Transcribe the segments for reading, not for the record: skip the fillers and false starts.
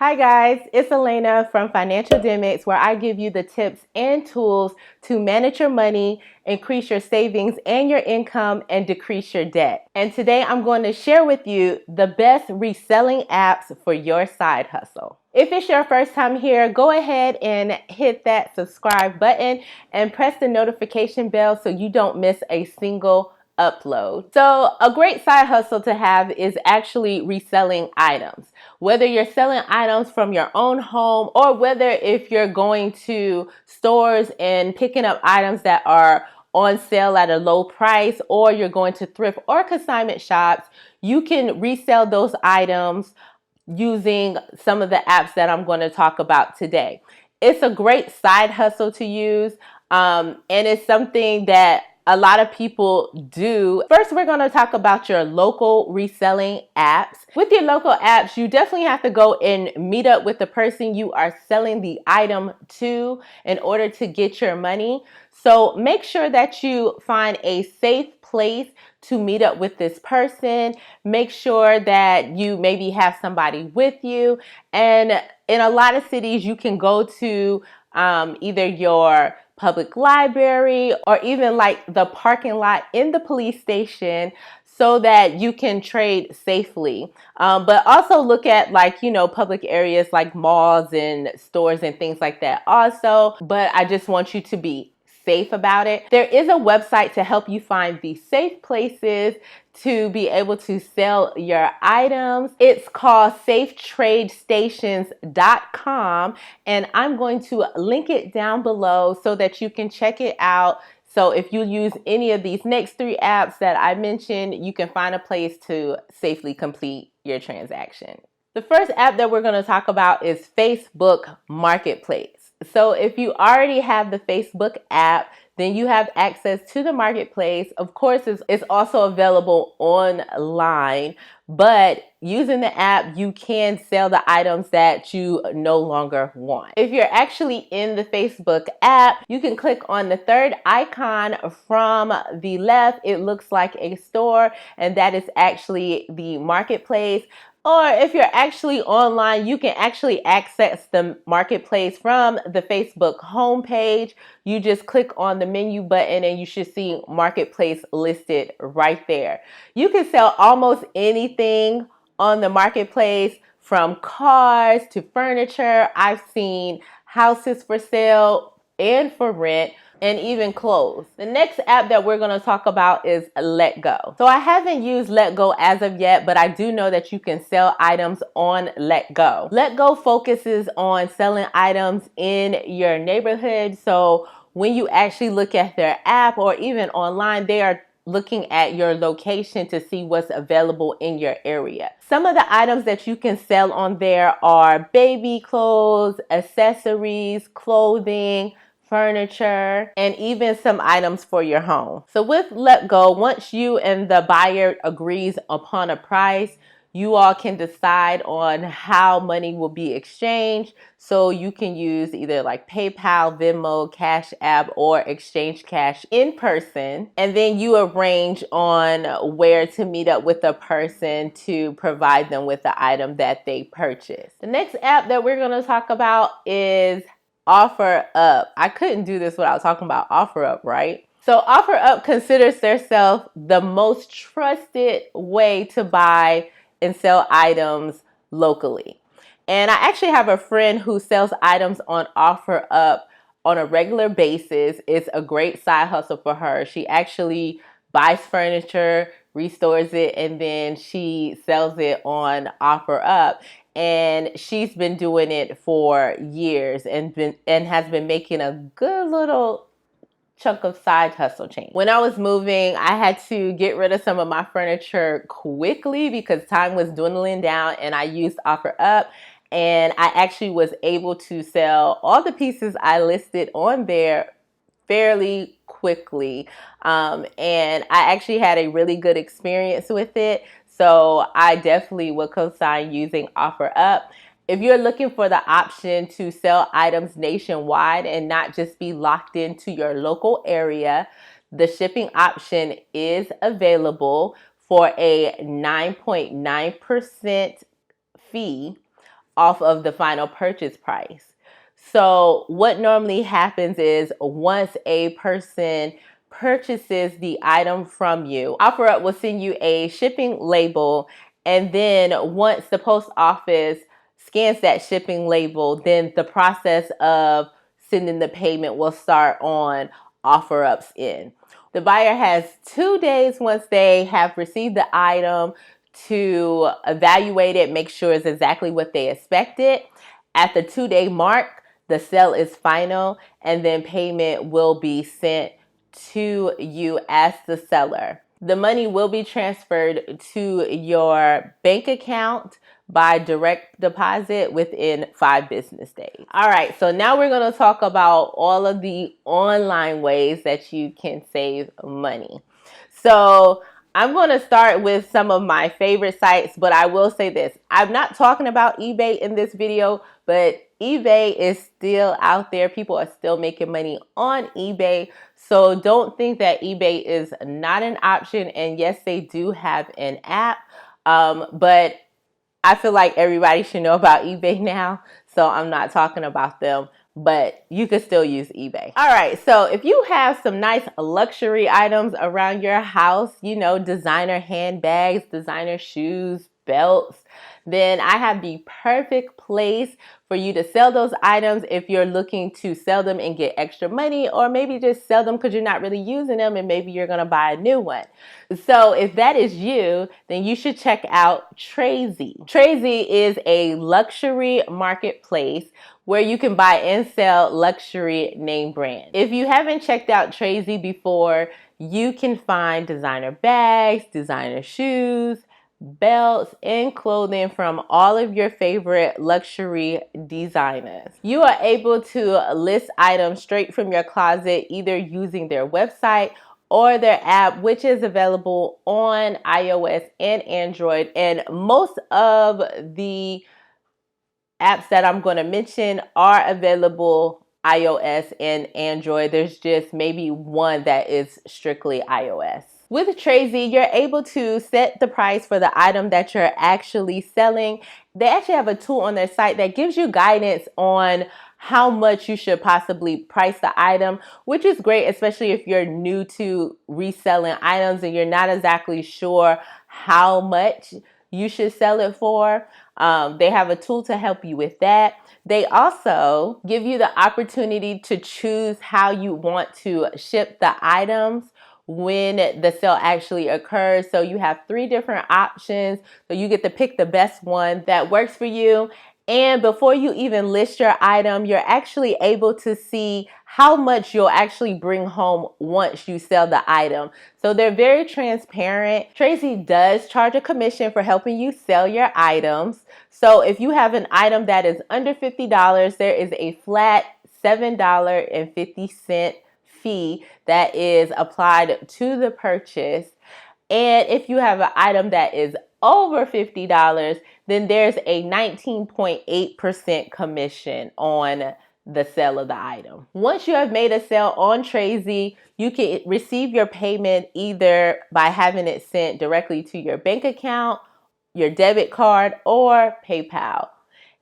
Hi guys, it's Elena from Financialdemics, where I give you the tips and tools to manage your money, increase your savings and your income, and decrease your debt. And today I'm going to share with you the best reselling apps for your side hustle. If it's your first time here, go ahead and hit that subscribe button and press the notification bell so you don't miss a single upload. So a great side hustle to have is actually reselling items. Whether you're selling items from your own home or whether if you're going to stores and picking up items that are on sale at a low price, or you're going to thrift or consignment shops, you can resell those items using some of the apps that I'm going to talk about today. It's a great side hustle to use, and it's something that a lot of people do. First, we're going to talk about your local reselling apps. With your local apps, you definitely have to go and meet up with the person you are selling the item to in order to get your money. So make sure that you find a safe place to meet up with this person. Make sure that you maybe have somebody with you. And in a lot of cities, you can go to either your public library or even like the parking lot in the police station so that you can trade safely. But also look at public areas like malls and stores and things like that also. But I just want you to be safe about it. There is a website to help you find the safe places to be able to sell your items. It's called safetradestations.com, and I'm going to link it down below so that you can check it out. So if you use any of these next three apps that I mentioned, you can find a place to safely complete your transaction. The first app that we're going to talk about is Facebook Marketplace. So if you already have the Facebook app, then you have access to the marketplace. Of course, it's also available online, but using the app, you can sell the items that you no longer want. If you're actually in the Facebook app, you can click on the third icon from the left. It looks like a store, and that is actually the marketplace. Or if you're actually online, you can actually access the marketplace from the Facebook homepage. You just click on the menu button and you should see marketplace listed right there. You can sell almost anything on the marketplace, from cars to furniture. I've seen houses for sale and for rent, and even clothes. The next app that we're going to talk about is LetGo. So I haven't used LetGo as of yet, but I do know that you can sell items on LetGo. LetGo focuses on selling items in your neighborhood. So when you actually look at their app or even online, they are looking at your location to see what's available in your area. Some of the items that you can sell on there are baby clothes, accessories, clothing, furniture, and even some items for your home. So with LetGo, once you and the buyer agrees upon a price, you all can decide on how money will be exchanged. So you can use either like PayPal, Venmo, Cash App, or exchange cash in person. And then you arrange on where to meet up with the person to provide them with the item that they purchase. The next app that we're going to talk about is OfferUp. I couldn't do this without talking about OfferUp, right? So OfferUp considers themselves the most trusted way to buy and sell items locally. And I actually have a friend who sells items on OfferUp on a regular basis. It's a great side hustle for her. She actually buys furniture, restores it, and then she sells it on OfferUp. And she's been doing it for years and has been making a good little chunk of side hustle change. When I was moving, I had to get rid of some of my furniture quickly because time was dwindling down, and I used OfferUp, and I actually was able to sell all the pieces I listed on there fairly quickly. And I actually had a really good experience with it. So I definitely would co-sign using OfferUp. If you're looking for the option to sell items nationwide and not just be locked into your local area, the shipping option is available for a 9.9% fee. off of the final purchase price. So what normally happens is once a person purchases the item from you, OfferUp will send you a shipping label, and then once the post office scans that shipping label, then the process of sending the payment will start on OfferUp's end. The buyer has 2 days once they have received the item to evaluate it, make sure it's exactly what they expected. At the 2-day mark, the sale is final, and then payment will be sent to you as the seller. The money will be transferred to your bank account by direct deposit within 5 business days. All right, so now we're going to talk about all of the online ways that you can save money. So I'm going to start with some of my favorite sites, but I will say this. I'm not talking about eBay in this video, but eBay is still out there. People are still making money on eBay. So don't think that eBay is not an option. And yes, they do have an app, but I feel like everybody should know about eBay now, so I'm not talking about them, but you could still use eBay. All right, so if you have some nice luxury items around your house, you know, designer handbags, designer shoes, belts, then I have the perfect place for you to sell those items if you're looking to sell them and get extra money, or maybe just sell them because you're not really using them and maybe you're going to buy a new one. So if that is you, then you should check out Trazy. Trazy is a luxury marketplace where you can buy and sell luxury name brands. If you haven't checked out Trazy before, you can find designer bags, designer shoes, belts, and clothing from all of your favorite luxury designers. You are able to list items straight from your closet, either using their website or their app, which is available on iOS and Android. And most of the apps that I'm going to mention are available iOS and Android. There's just maybe one that is strictly iOS. With Trazy, you're able to set the price for the item that you're actually selling. They actually have a tool on their site that gives you guidance on how much you should possibly price the item, which is great, especially if you're new to reselling items and you're not exactly sure how much you should sell it for. They have a tool to help you with that. They also give you the opportunity to choose how you want to ship the items when the sale actually occurs. So you have 3 different options. So you get to pick the best one that works for you. And before you even list your item, you're actually able to see how much you'll actually bring home once you sell the item. So they're very transparent. Trazy does charge a commission for helping you sell your items. So if you have an item that is under $50, there is a flat $7.50 fee that is applied to the purchase. And if you have an item that is over $50, then there's a 19.8% commission on the sale of the item. Once you have made a sale on Trazy, you can receive your payment either by having it sent directly to your bank account, your debit card, or PayPal.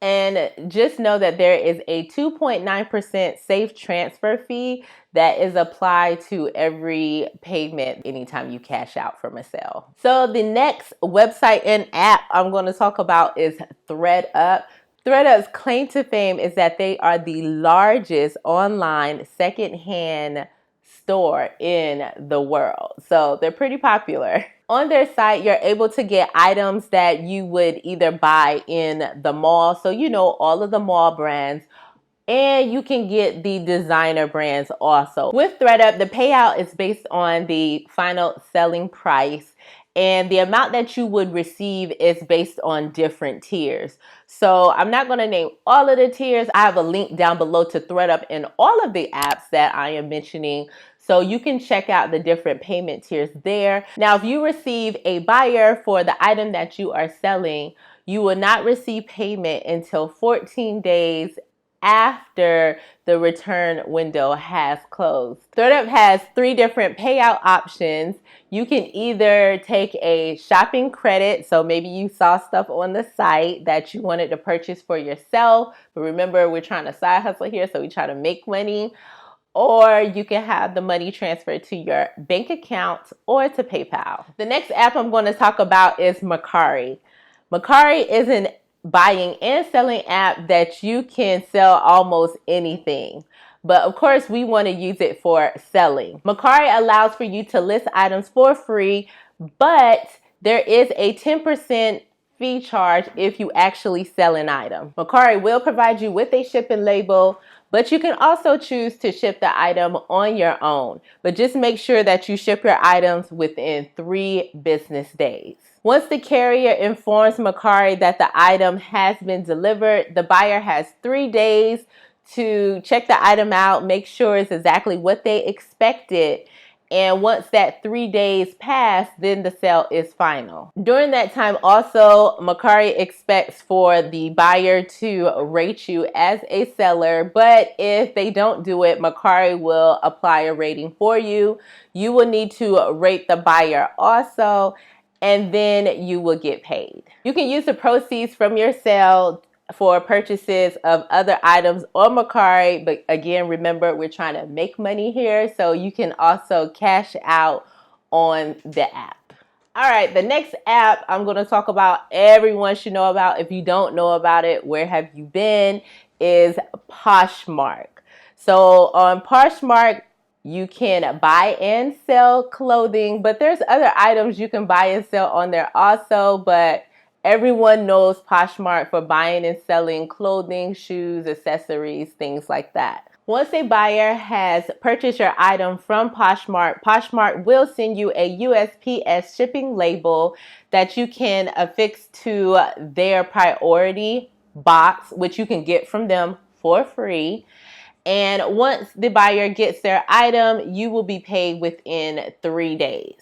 And just know that there is a 2.9% safe transfer fee that is applied to every payment anytime you cash out from a sale. So the next website and app I'm going to talk about is ThredUp. ThredUp's claim to fame is that they are the largest online secondhand store in the world. So they're pretty popular. On their site, you're able to get items that you would either buy in the mall. So you know all of the mall brands. And you can get the designer brands also. With ThredUp, the payout is based on the final selling price. And the amount that you would receive is based on different tiers. So I'm not going to name all of the tiers. I have a link down below to ThredUp and all of the apps that I am mentioning. So you can check out the different payment tiers there. Now, if you receive a buyer for the item that you are selling, you will not receive payment until 14 days after the return window has closed. StoredUp has 3 different payout options. You can either take a shopping credit, so maybe you saw stuff on the site that you wanted to purchase for yourself, but remember we're trying to side hustle here, so we try to make money. Or you can have the money transferred to your bank account or to PayPal. The next app I'm going to talk about is Mercari. Mercari is an buying and selling app that you can sell almost anything. But of course, we want to use it for selling. Mercari allows for you to list items for free, but there is a 10% fee charge if you actually sell an item. Mercari will provide you with a shipping label, but you can also choose to ship the item on your own. But just make sure that you ship your items within 3 business days. Once the carrier informs Mercari that the item has been delivered, the buyer has 3 days to check the item out, make sure it's exactly what they expected. And once that 3 days pass, then the sale is final. During that time also, Mercari expects for the buyer to rate you as a seller, but if they don't do it, Mercari will apply a rating for you. You will need to rate the buyer also, and then you will get paid. You can use the proceeds from your sale for purchases of other items on Mercari, but again, remember, we're trying to make money here, so you can also cash out on the app. All right, the next app I'm going to talk about, everyone should know about. If you don't know about it, where have you been? Is Poshmark. So on Poshmark, you can buy and sell clothing, but there's other items you can buy and sell on there also, but everyone knows Poshmark for buying and selling clothing, shoes, accessories, things like that. Once a buyer has purchased your item from Poshmark, Poshmark will send you a USPS shipping label that you can affix to their priority box, which you can get from them for free. And once the buyer gets their item, you will be paid within 3 days.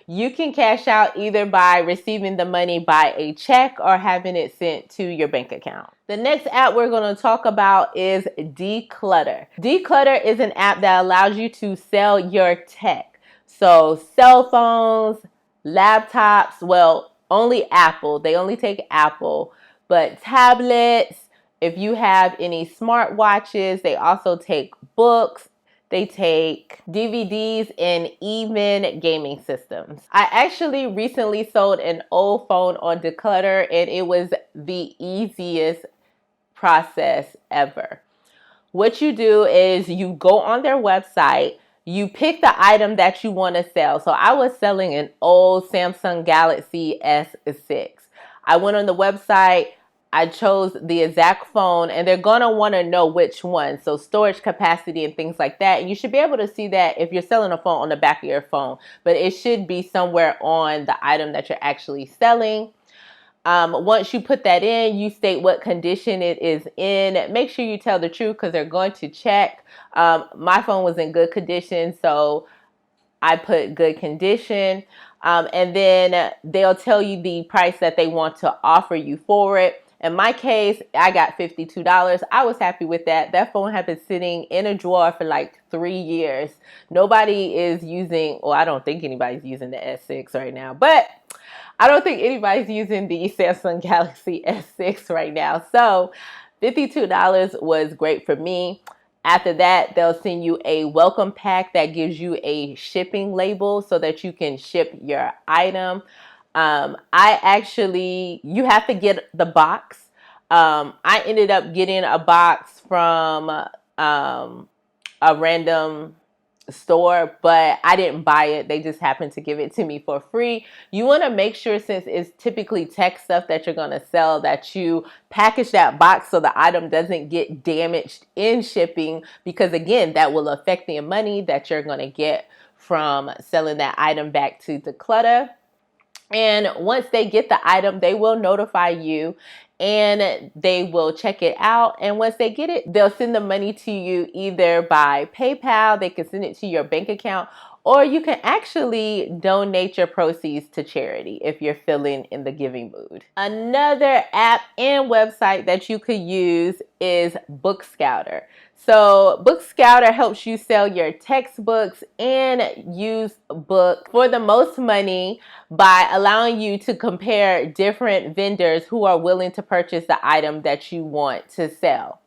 You can cash out either by receiving the money by a check or having it sent to your bank account. The next app we're going to talk about is Declutter. Declutter is an app that allows you to sell your tech. So cell phones, laptops, well, only Apple. They only take Apple, but tablets, if you have any smartwatches, they also take books. They take DVDs and even gaming systems. I actually recently sold an old phone on Declutter, and it was the easiest process ever. What you do is you go on their website, you pick the item that you want to sell. So I was selling an old Samsung Galaxy S6. I went on the website, I chose the exact phone, and they're going to want to know which one. So storage capacity and things like that. And you should be able to see that if you're selling a phone on the back of your phone, but it should be somewhere on the item that you're actually selling. Once you put that in, you state what condition it is in. Make sure you tell the truth because they're going to check. My phone was in good condition, so I put good condition. And then they'll tell you the price that they want to offer you for it. In my case, I got $52. I was happy with that. That phone had been sitting in a drawer for like 3 years. Nobody is using, well, I don't think anybody's using the S6 right now, but I don't think anybody's using the Samsung Galaxy S6 right now. So $52 was great for me. After that, they'll send you a welcome pack that gives you a shipping label so that you can ship your item. You have to get the box. I ended up getting a box from a random store, but I didn't buy it. They just happened to give it to me for free. You want to make sure, since it's typically tech stuff that you're going to sell, that you package that box so the item doesn't get damaged in shipping, because again, that will affect the money that you're going to get from selling that item back to Declutter. And once they get the item, they will notify you and they will check it out. And once they get it, they'll send the money to you either by PayPal, they can send it to your bank account, or you can actually donate your proceeds to charity if you're feeling in the giving mood. Another app and website that you could use is Book Scouter. So Book Scouter helps you sell your textbooks and used books for the most money by allowing you to compare different vendors who are willing to purchase the item that you want to sell.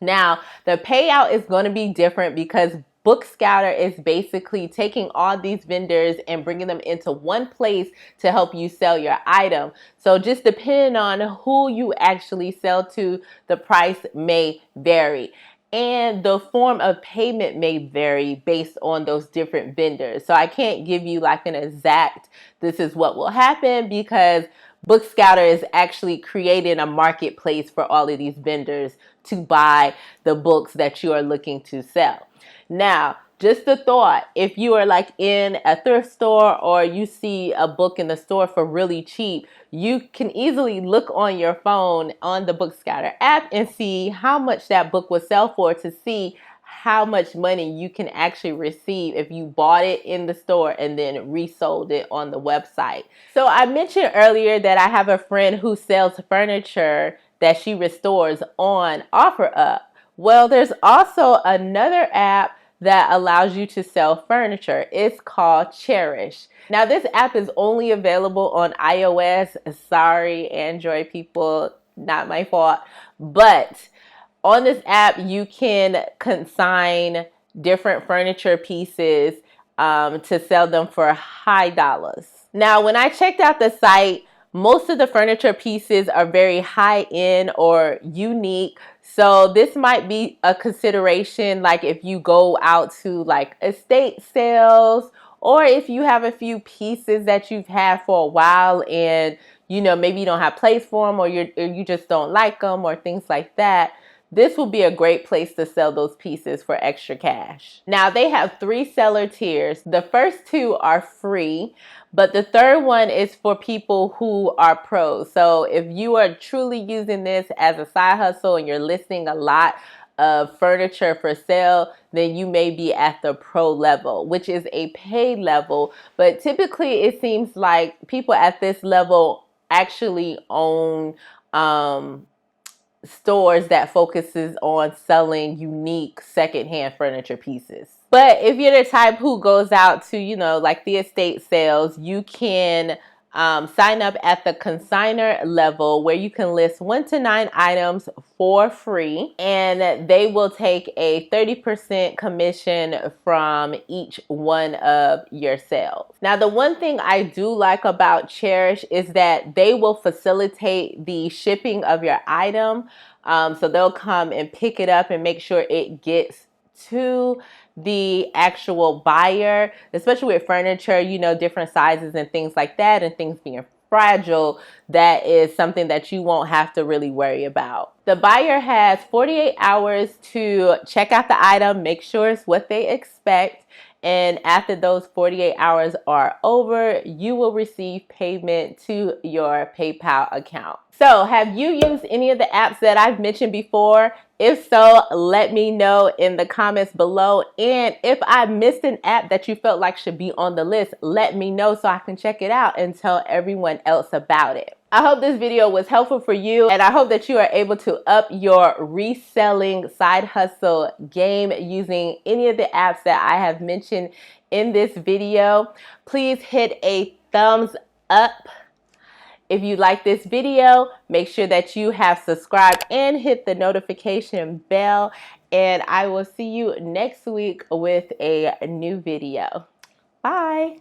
Now, the payout is going to be different because Book Scouter is basically taking all these vendors and bringing them into one place to help you sell your item. So just depending on who you actually sell to, the price may vary. And the form of payment may vary based on those different vendors. So I can't give you like an exact, this is what will happen, because Book Scouter is actually creating a marketplace for all of these vendors to buy the books that you are looking to sell. Now, just a thought, if you are like in a thrift store or you see a book in the store for really cheap, you can easily look on your phone on the Book Scouter app and see how much that book will sell for, to see how much money you can actually receive if you bought it in the store and then resold it on the website. So I mentioned earlier that I have a friend who sells furniture that she restores on OfferUp. Well, there's also another app that allows you to sell furniture. It's called Cherish. Now, this app is only available on iOS. Sorry, Android people, not my fault. But on this app, you can consign different furniture pieces to sell them for high dollars. Now, when I checked out the site, most of the furniture pieces are very high end or unique. So this might be a consideration, like if you go out to like estate sales, or if you have a few pieces that you've had for a while and maybe you don't have place for them, or you just don't like them, or things like that. This will be a great place to sell those pieces for extra cash. Now, they have 3 seller tiers. The first 2 are free, but the third one is for people who are pros. So if you are truly using this as a side hustle and you're listing a lot of furniture for sale, then you may be at the pro level, which is a paid level. But typically it seems like people at this level actually own stores that focuses on selling unique secondhand furniture pieces. But if you're the type who goes out to, like the estate sales, you can sign up at the consignor level, where you can list 1 to 9 items for free, and they will take a 30% commission from each one of your sales. Now, the one thing I do like about Cherish is that they will facilitate the shipping of your item. So they'll come and pick it up and make sure it gets to the actual buyer, especially with furniture, different sizes and things like that, and things being fragile. That is something that you won't have to really worry about. The buyer has 48 hours to check out the item, make sure it's what they expect. And after those 48 hours are over, you will receive payment to your PayPal account. So have you used any of the apps that I've mentioned before? If so, let me know in the comments below. And if I missed an app that you felt like should be on the list, let me know so I can check it out and tell everyone else about it. I hope this video was helpful for you, and I hope that you are able to up your reselling side hustle game using any of the apps that I have mentioned in this video. Please hit a thumbs up if you like this video. Make sure that you have subscribed and hit the notification bell, and I will see you next week with a new video. Bye.